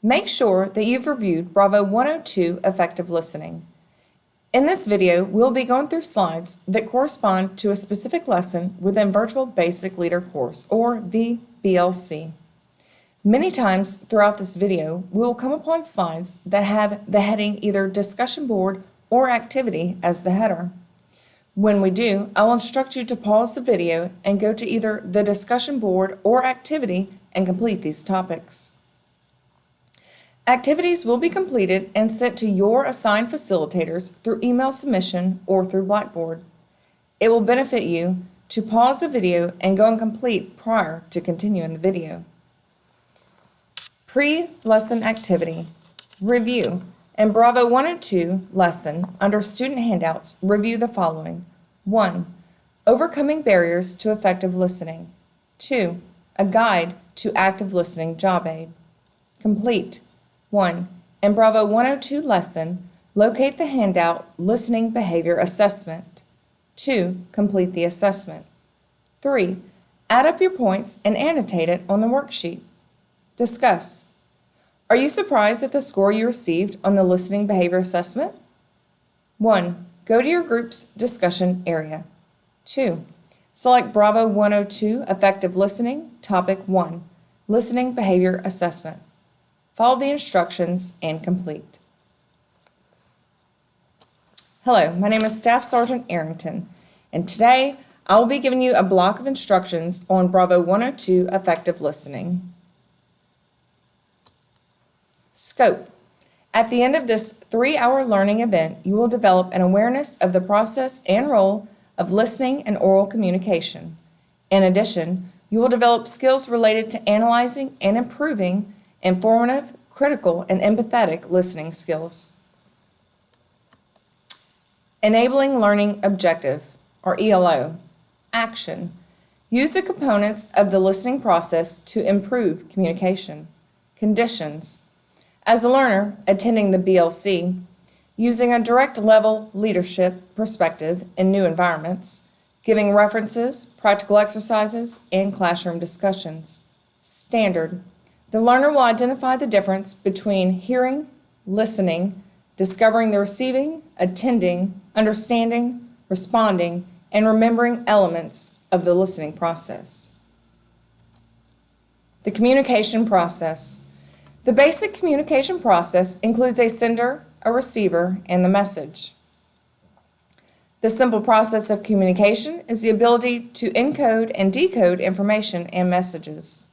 Make sure that you've reviewed Bravo 102 Effective Listening. In this video, we'll be going through slides that correspond to a specific lesson within Virtual Basic Leader course, or VBLC. Many times throughout this video, we will come upon slides that have the heading either discussion board or activity as the header. When we do, I'll instruct you to pause the video and go to either the discussion board or activity and complete these topics. Activities will be completed and sent to your assigned facilitators through email submission or through Blackboard. It will benefit you to pause the video and go and complete prior to continuing the video. Pre-lesson activity. Review. In Bravo 102 lesson, under Student Handouts, review the following. 1. Overcoming barriers to effective listening. 2. A guide to active listening job aid. Complete. 1. In Bravo 102 lesson, locate the handout Listening Behavior Assessment. 2. Complete the assessment. 3. Add up your points and annotate it on the worksheet. Discuss. Are you surprised at the score you received on the Listening Behavior Assessment? 1. Go to your group's discussion area. 2. Select Bravo 102 Effective Listening, Topic 1, Listening Behavior Assessment. Follow the instructions and complete. Hello, my name is Staff Sergeant Arrington, and today I will be giving you a block of instructions on Bravo 102 Effective Listening. Scope. At the end of this 3-hour learning event, you will develop an awareness of the process and role of listening and oral communication. In addition, you will develop skills related to analyzing and improving informative, critical, and empathetic listening skills. Enabling Learning Objective, or ELO. Action. Use the components of the listening process to improve communication. Conditions. As a learner attending the BLC, using a direct level leadership perspective in new environments, giving references, practical exercises, and classroom discussions. Standard. The learner will identify the difference between hearing, listening, discovering the receiving, attending, understanding, responding, and remembering elements of the listening process. The communication process. The basic communication process includes a sender, a receiver, and the message. The simple process of communication is the ability to encode and decode information and messages.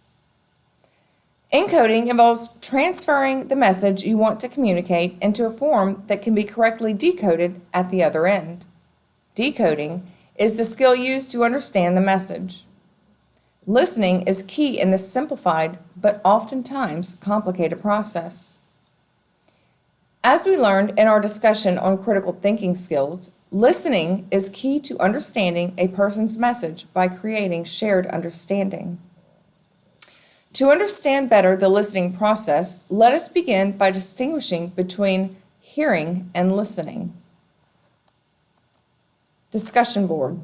Encoding involves transferring the message you want to communicate into a form that can be correctly decoded at the other end. Decoding is the skill used to understand the message. Listening is key in this simplified but oftentimes complicated process. As we learned in our discussion on critical thinking skills, listening is key to understanding a person's message by creating shared understanding. To understand better the listening process, let us begin by distinguishing between hearing and listening. Discussion board.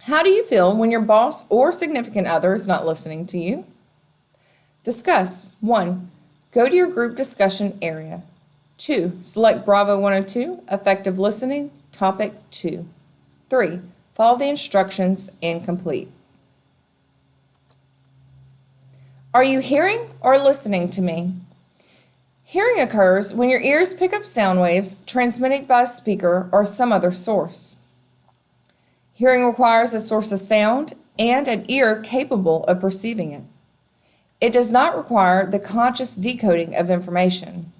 How do you feel when your boss or significant other is not listening to you? Discuss. 1. Go to your group discussion area. 2. Select Bravo 102, Effective Listening, Topic 2. 3. Follow the instructions and complete. Are you hearing or listening to me? Hearing occurs when your ears pick up sound waves transmitted by a speaker or some other source. Hearing requires a source of sound and an ear capable of perceiving it. It does not require the conscious decoding of information.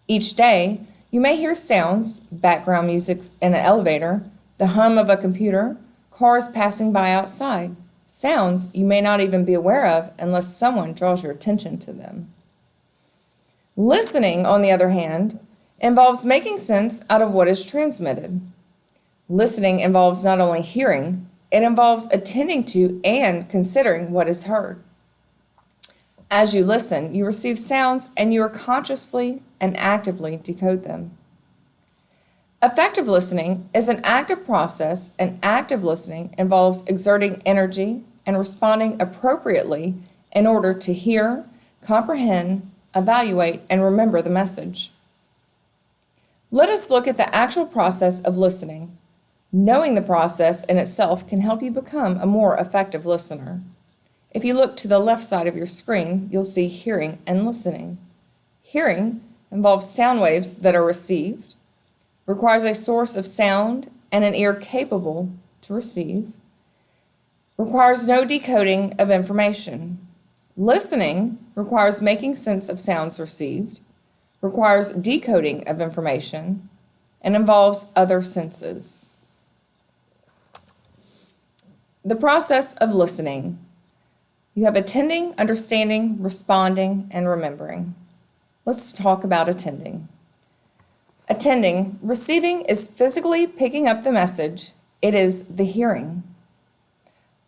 Each day, you may hear sounds, background music in an elevator, the hum of a computer, cars passing by outside. Sounds you may not even be aware of unless someone draws your attention to them. Listening, on the other hand, involves making sense out of what is transmitted. Listening involves not only hearing, it involves attending to and considering what is heard. As you listen, you receive sounds and you are consciously and actively decode them. Effective listening is an active process, and active listening involves exerting energy and responding appropriately in order to hear, comprehend, evaluate, and remember the message. Let us look at the actual process of listening. Knowing the process in itself can help you become a more effective listener. If you look to the left side of your screen, you'll see hearing and listening. Hearing involves sound waves that are received, requires a source of sound and an ear capable to receive, requires no decoding of information. Listening requires making sense of sounds received, requires decoding of information, and involves other senses. The process of listening. You have attending, understanding, responding, and remembering. Let's talk about attending. Attending, receiving is physically picking up the message. It is the hearing.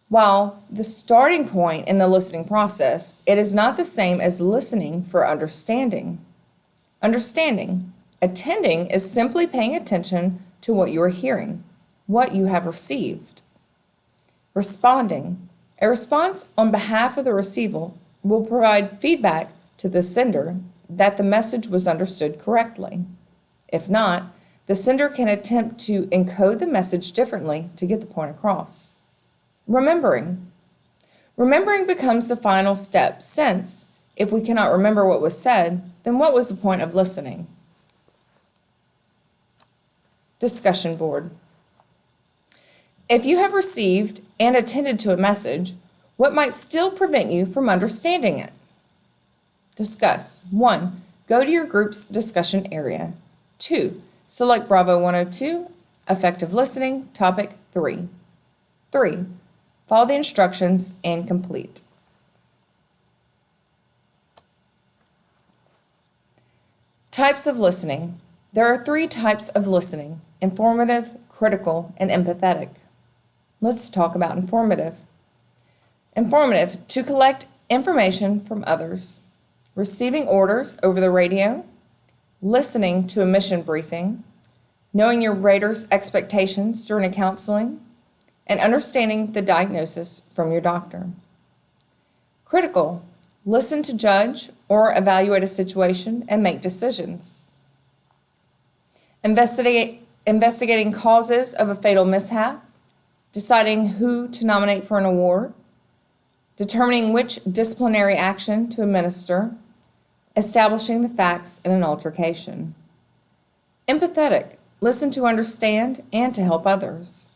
While the starting point in the listening process, it is not the same as listening for understanding. Understanding. Attending is simply paying attention to what you are hearing, what you have received. Responding. A response on behalf of the receiver will provide feedback to the sender that the message was understood correctly. If not, the sender can attempt to encode the message differently to get the point across. Remembering. Remembering becomes the final step since, if we cannot remember what was said, then what was the point of listening? Discussion board. If you have received and attended to a message, what might still prevent you from understanding it? Discuss. 1. Go to your group's discussion area. 2. Select Bravo 102, effective listening, topic 3. 3. Follow the instructions and complete. Types of listening. There are 3 types of listening: informative, critical, and empathetic. Let's talk about informative. Informative, to collect information from others, receiving orders over the radio, listening to a mission briefing, knowing your rater's expectations during a counseling, and understanding the diagnosis from your doctor. Critical, listen to judge or evaluate a situation and make decisions. Investigating causes of a fatal mishap, deciding who to nominate for an award, determining which disciplinary action to administer, establishing the facts in an altercation. Empathetic, listen to understand and to help others.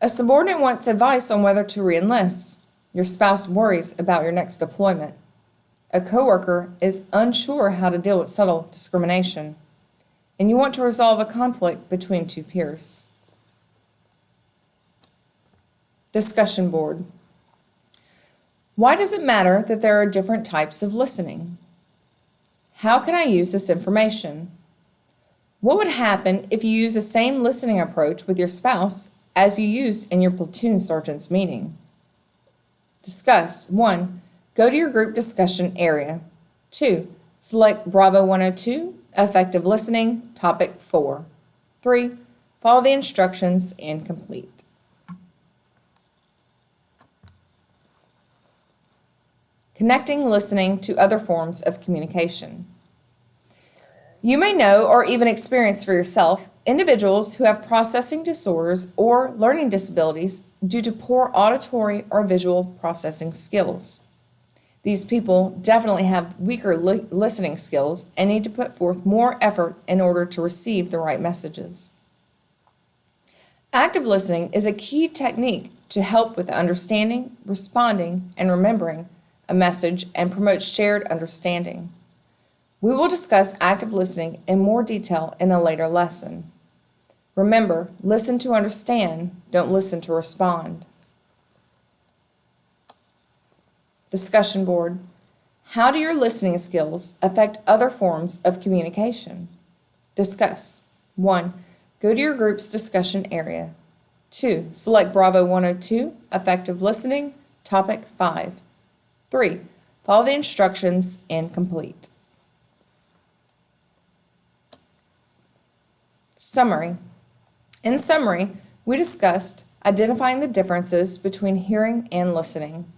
A subordinate wants advice on whether to re-enlist. Your spouse worries about your next deployment. A coworker is unsure how to deal with subtle discrimination, and you want to resolve a conflict between 2 peers. Discussion board. Why does it matter that there are different types of listening? How can I use this information? What would happen if you use the same listening approach with your spouse as you use in your platoon sergeant's meeting? Discuss. 1. Go to your group discussion area. 2. Select Bravo 102, effective listening, topic 4. 3. Follow the instructions and complete. Connecting listening to other forms of communication. You may know or even experience for yourself individuals who have processing disorders or learning disabilities due to poor auditory or visual processing skills. These people definitely have weaker listening skills and need to put forth more effort in order to receive the right messages. Active listening is a key technique to help with understanding, responding, and remembering a message and promote shared understanding. We will discuss active listening in more detail in a later lesson. Remember, listen to understand, don't listen to respond. Discussion board. How do your listening skills affect other forms of communication? Discuss. 1. Go to your group's discussion area. 2. Select Bravo 102, effective listening, topic 5. 3. Follow the instructions and complete. Summary. In summary, we discussed identifying the differences between hearing and listening.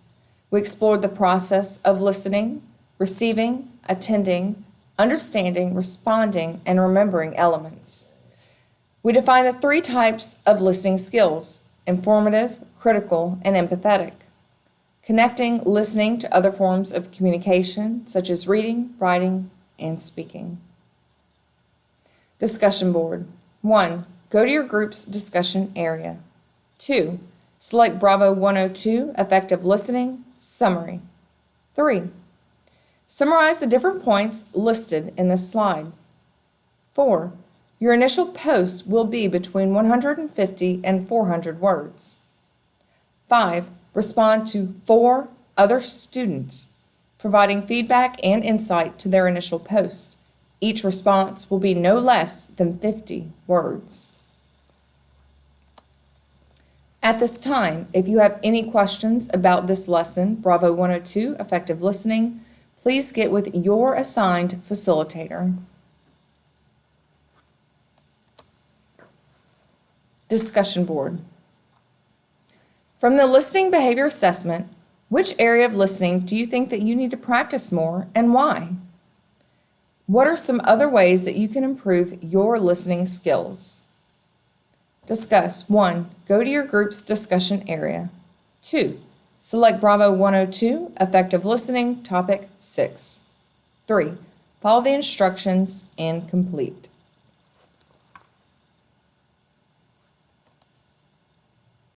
We explored the process of listening, receiving, attending, understanding, responding, and remembering elements. We define the 3 types of listening skills: informative, critical, and empathetic. Connecting listening to other forms of communication, such as reading, writing, and speaking. Discussion board. 1. Go to your group's discussion area. 2. Select Bravo 102, Effective Listening, Summary. 3. Summarize the different points listed in this slide. 4. Your initial post will be between 150 and 400 words. 5. Respond to 4 other students, providing feedback and insight to their initial post. Each response will be no less than 50 words. At this time, if you have any questions about this lesson, Bravo 102, Effective Listening, please get with your assigned facilitator. Discussion board. From the listening behavior assessment, which area of listening do you think that you need to practice more and why? What are some other ways that you can improve your listening skills? Discuss. 1. Go to your group's discussion area. 2. Select Bravo 102, Effective Listening, Topic 6. 3. Follow the instructions and complete.